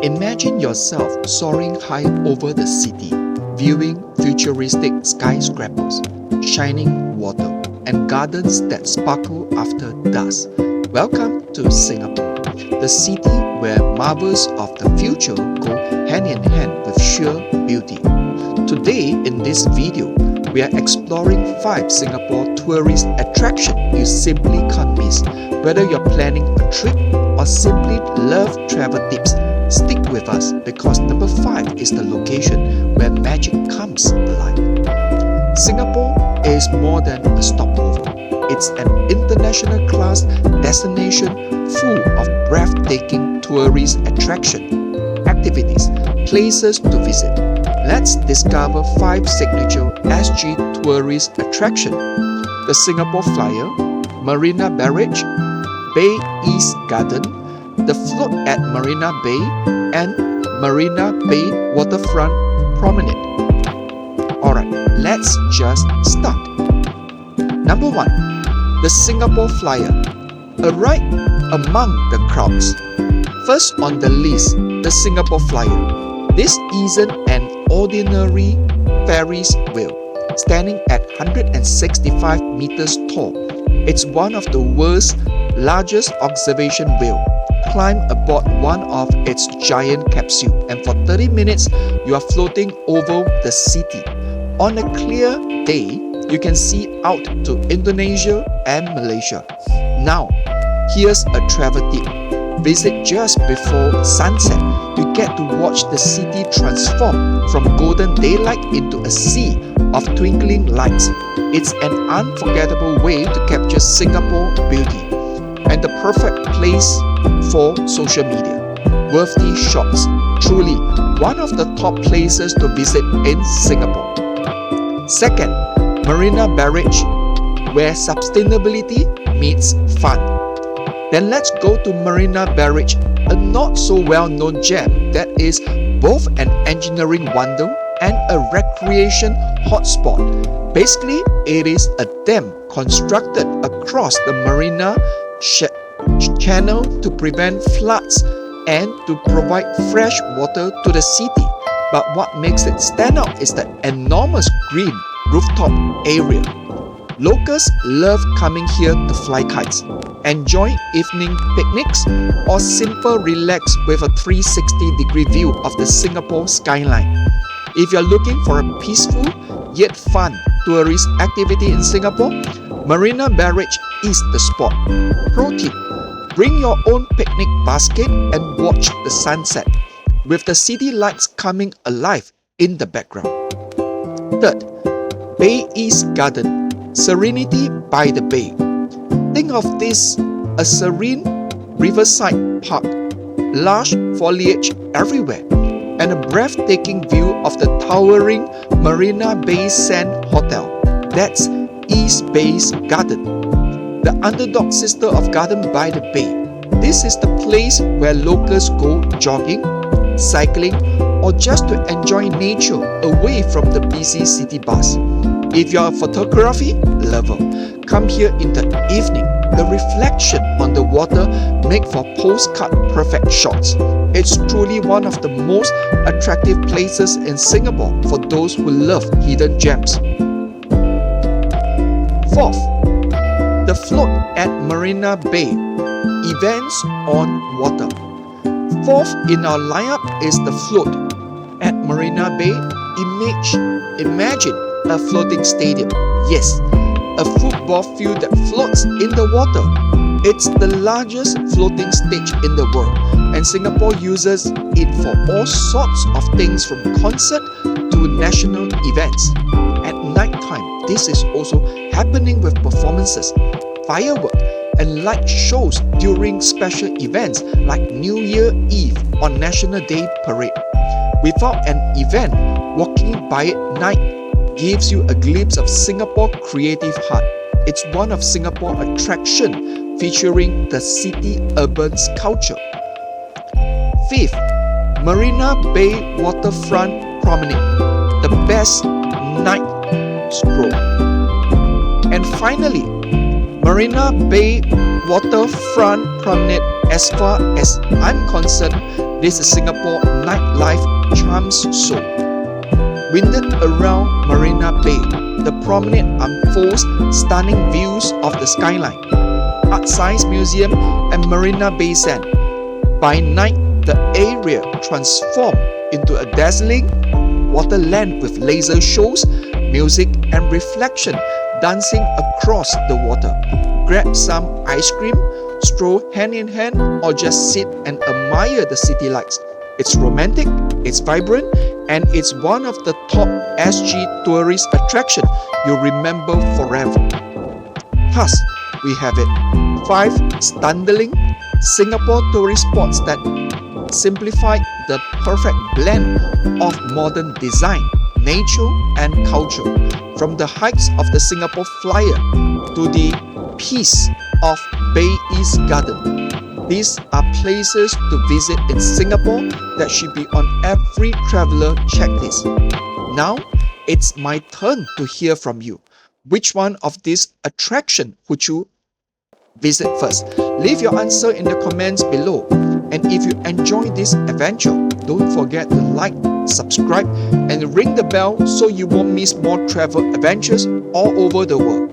Imagine yourself soaring high over the city, viewing futuristic skyscrapers, shining water, and gardens that sparkle after dusk. Welcome to Singapore, the city where marvels of the future go hand in hand with sheer beauty. Today, in this video, we are exploring 5 Singapore tourist attractions you simply can't miss. Whether you're planning a trip or simply love travel tips, stick with us because number 5 is the location where magic comes alive. Singapore is more than a stopover. It's an international class destination full of breathtaking tourist attractions, activities, places to visit. Let's discover 5 signature SG tourist attractions. The Singapore Flyer, Marina Barrage, Bay East Garden, the float at Marina Bay, and Marina Bay Waterfront Promenade. Alright, let's just start. Number 1. The Singapore Flyer. A ride among the crowds. First on the list, the Singapore Flyer. This isn't an ordinary Ferris wheel, standing at 165 meters tall. It's one of the world's largest observation wheel. Climb aboard one of its giant capsules, and for 30 minutes you are floating over the city. On a clear day, you can see out to Indonesia and Malaysia. Now, here's a travel tip. Visit just before sunset. You get to watch the city transform from golden daylight into a sea of twinkling lights. It's an unforgettable way to capture Singapore beauty and the perfect place for social media. Worthy shots. Truly, one of the top places to visit in Singapore. Second, Marina Barrage, where sustainability meets fun. Then let's go to Marina Barrage, a not so well-known gem that is both an engineering wonder and a recreation hotspot. Basically, it is a dam constructed across the Marina channel to prevent floods and to provide fresh water to the city. But what makes it stand out is the enormous green rooftop area. Locals love coming here to fly kites, enjoy evening picnics, or simply relax with a 360-degree view of the Singapore skyline. If you're looking for a peaceful yet fun tourist activity in Singapore, Marina Barrage is the spot. Pro tip: bring your own picnic basket and watch the sunset, with the city lights coming alive in the background. Third, Bay East Garden, Serenity by the Bay. Think of this, a serene riverside park, lush foliage everywhere, and a breathtaking view of the towering Marina Bay Sand Hotel. That's East Bay's Garden, the underdog sister of Garden by the Bay. This is the place where locals go jogging, cycling, or just to enjoy nature away from the busy city bus. If you're a photography lover, come here in the evening. The reflection on the water make for postcard perfect shots. It's truly one of the most attractive places in Singapore for those who love hidden gems. Fourth, the float at Marina Bay, events on water. Fourth in our lineup is the float at Marina Bay. Imagine a floating stadium. Yes, a football field that floats in the water. It's the largest floating stage in the world, and Singapore uses it for all sorts of things from concert to national events. At night time, this is also happening with performances, fireworks, and light shows during special events like New Year Eve or National Day Parade. Without an event, walking by at night gives you a glimpse of Singapore creative heart. It's one of Singapore attraction featuring the city urban culture. Fifth, Marina Bay Waterfront Promenade, the best night stroll. And finally, Marina Bay Waterfront Promenade, as far as I'm concerned, This is Singapore nightlife charms soul. Winded around Marina Bay, the promenade unfolds stunning views of the skyline, art-size museum and Marina Bay Sand. By night, the area transforms into a dazzling waterland with laser shows, music and reflection dancing across the water. Grab some ice cream, stroll hand in hand, or just sit and admire the city lights. It's romantic, it's vibrant, and it's one of the top SG tourist attractions you'll remember forever. Thus, we have it. 5 stunning Singapore tourist spots that simplify the perfect blend of modern design, nature, and culture. From the heights of the Singapore Flyer to the peace of Bay East Garden. These are places to visit in Singapore that should be on every traveler checklist. Now, it's my turn to hear from you. Which one of these attractions would you visit first? Leave your answer in the comments below. And if you enjoy this adventure, don't forget to like, subscribe, and ring the bell so you won't miss more travel adventures all over the world.